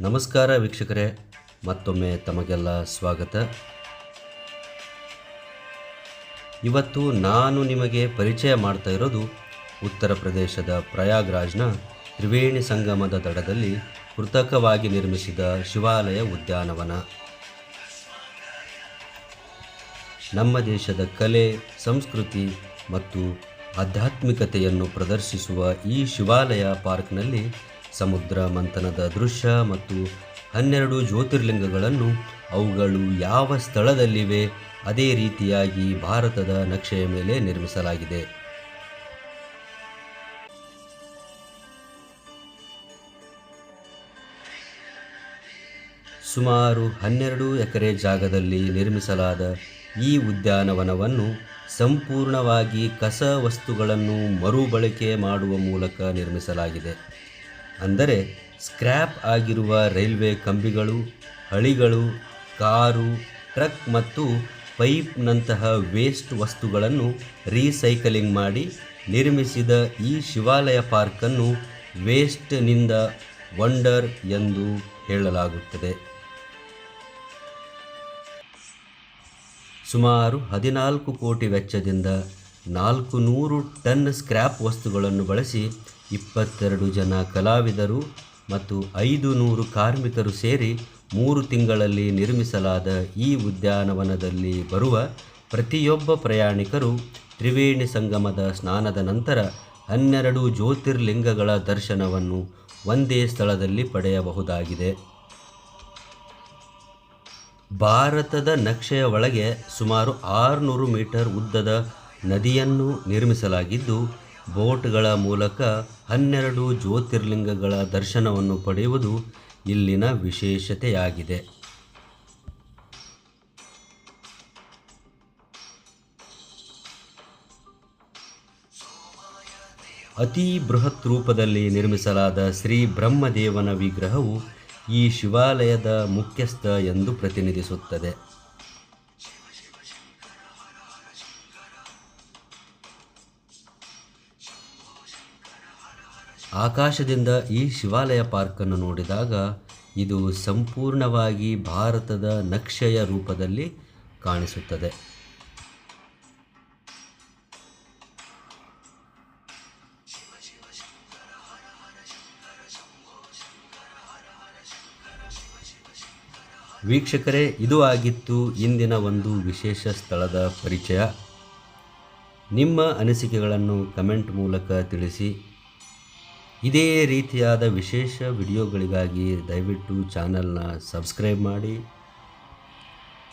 ನಮಸ್ಕಾರ ವೀಕ್ಷಕರೇ, ಮತ್ತೊಮ್ಮೆ ತಮಗೆಲ್ಲ ಸ್ವಾಗತ. ಇವತ್ತು ನಾನು ನಿಮಗೆ ಪರಿಚಯ ಮಾಡ್ತಾ ಇರೋದು ಉತ್ತರ ಪ್ರದೇಶದ ಪ್ರಯಾಗ್ರಾಜ್ನ ತ್ರಿವೇಣಿ ಸಂಗಮದ ದಡದಲ್ಲಿ ಕೃತಕವಾಗಿ ನಿರ್ಮಿಸಿದ ಶಿವಾಲಯ ಉದ್ಯಾನವನ. ನಮ್ಮ ದೇಶದ ಕಲೆ, ಸಂಸ್ಕೃತಿ ಮತ್ತು ಆಧ್ಯಾತ್ಮಿಕತೆಯನ್ನು ಪ್ರದರ್ಶಿಸುವ ಈ ಶಿವಾಲಯ ಪಾರ್ಕ್ನಲ್ಲಿ ಸಮುದ್ರ ಮಂಥನದ ದೃಶ್ಯ ಮತ್ತು 12 ಜ್ಯೋತಿರ್ಲಿಂಗಗಳನ್ನು ಅವುಗಳು ಯಾವ ಸ್ಥಳದಲ್ಲಿವೆ ಅದೇ ರೀತಿಯಾಗಿ ಭಾರತದ ನಕ್ಷೆಯ ಮೇಲೆ ನಿರ್ಮಿಸಲಾಗಿದೆ. ಸುಮಾರು 12 ಎಕರೆ ಜಾಗದಲ್ಲಿ ನಿರ್ಮಿಸಲಾದ ಈ ಉದ್ಯಾನವನವನ್ನು ಸಂಪೂರ್ಣವಾಗಿ ಕಸ ವಸ್ತುಗಳನ್ನು ಮರುಬಳಕೆ ಮಾಡುವ ಮೂಲಕ ನಿರ್ಮಿಸಲಾಗಿದೆ. ಅಂದರೆ ಸ್ಕ್ರ್ಯಾಪ್ ಆಗಿರುವ ರೈಲ್ವೆ ಕಂಬಿಗಳು, ಹಳಿಗಳು, ಕಾರು, ಟ್ರಕ್ ಮತ್ತು ಪೈಪ್ನಂತಹ ವೇಸ್ಟ್ ವಸ್ತುಗಳನ್ನು ರೀಸೈಕಲಿಂಗ್ ಮಾಡಿ ನಿರ್ಮಿಸಿದ ಈ ಶಿವಾಲಯ ಪಾರ್ಕನ್ನು ವೇಸ್ಟ್ನಿಂದ ವಂಡರ್ ಎಂದು ಹೇಳಲಾಗುತ್ತದೆ. ಸುಮಾರು 14 ಕೋಟಿ ವೆಚ್ಚದಿಂದ 400 ಟನ್ ಸ್ಕ್ರ್ಯಾಪ್ ವಸ್ತುಗಳನ್ನು ಬಳಸಿ 22 ಜನ ಕಲಾವಿದರು ಮತ್ತು 500 ಕಾರ್ಮಿಕರು ಸೇರಿ 3 ತಿಂಗಳಲ್ಲಿ ನಿರ್ಮಿಸಲಾದ ಈ ಉದ್ಯಾನವನದಲ್ಲಿ ಬರುವ ಪ್ರತಿಯೊಬ್ಬ ಪ್ರಯಾಣಿಕರು ತ್ರಿವೇಣಿ ಸಂಗಮದ ಸ್ನಾನದ ನಂತರ 12 ಜ್ಯೋತಿರ್ಲಿಂಗಗಳ ದರ್ಶನವನ್ನು ಒಂದೇ ಸ್ಥಳದಲ್ಲಿ ಪಡೆಯಬಹುದಾಗಿದೆ. ಭಾರತದ ನಕ್ಷೆಯ ಒಳಗೆ ಸುಮಾರು 600 ಮೀಟರ್ ಉದ್ದದ ನದಿಯನ್ನು ನಿರ್ಮಿಸಲಾಗಿದ್ದು, ಬೋಟ್ಗಳ ಮೂಲಕ 12 ಜ್ಯೋತಿರ್ಲಿಂಗಗಳ ದರ್ಶನವನ್ನು ಪಡೆಯುವುದು ಇಲ್ಲಿನ ವಿಶೇಷತೆಯಾಗಿದೆ. ಅತಿ ಬೃಹತ್ ರೂಪದಲ್ಲಿ ನಿರ್ಮಿಸಲಾದ ಶ್ರೀ ಬ್ರಹ್ಮದೇವನ ವಿಗ್ರಹವು ಈ ಶಿವಾಲಯದ ಮುಖ್ಯಸ್ಥ ಎಂದು ಪ್ರತಿನಿಧಿಸುತ್ತದೆ. ಆಕಾಶದಿಂದ ಈ ಶಿವಾಲಯ ಪಾರ್ಕನ್ನು ನೋಡಿದಾಗ ಇದು ಸಂಪೂರ್ಣವಾಗಿ ಭಾರತದ ನಕ್ಷೆಯ ರೂಪದಲ್ಲಿ ಕಾಣಿಸುತ್ತದೆ. ವೀಕ್ಷಕರೇ, ಇದು ಆಗಿತ್ತು ಇಂದಿನ ಒಂದು ವಿಶೇಷ ಸ್ಥಳದ ಪರಿಚಯ. ನಿಮ್ಮ ಅನಿಸಿಕೆಗಳನ್ನು ಕಮೆಂಟ್ ಮೂಲಕ ತಿಳಿಸಿ. ಇದೇ ರೀತಿಯಾದ ವಿಶೇಷ ವಿಡಿಯೋಗಳಿಗಾಗಿ ದಯವಿಟ್ಟು ಚಾನಲ್ನ ಸಬ್ಸ್ಕ್ರೈಬ್ ಮಾಡಿ.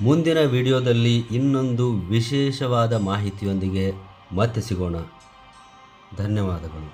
ಮುಂದಿನ ವಿಡಿಯೋದಲ್ಲಿ ಇನ್ನೊಂದು ವಿಶೇಷವಾದ ಮಾಹಿತಿಯೊಂದಿಗೆ ಮತ್ತೆ ಸಿಗೋಣ. ಧನ್ಯವಾದಗಳು.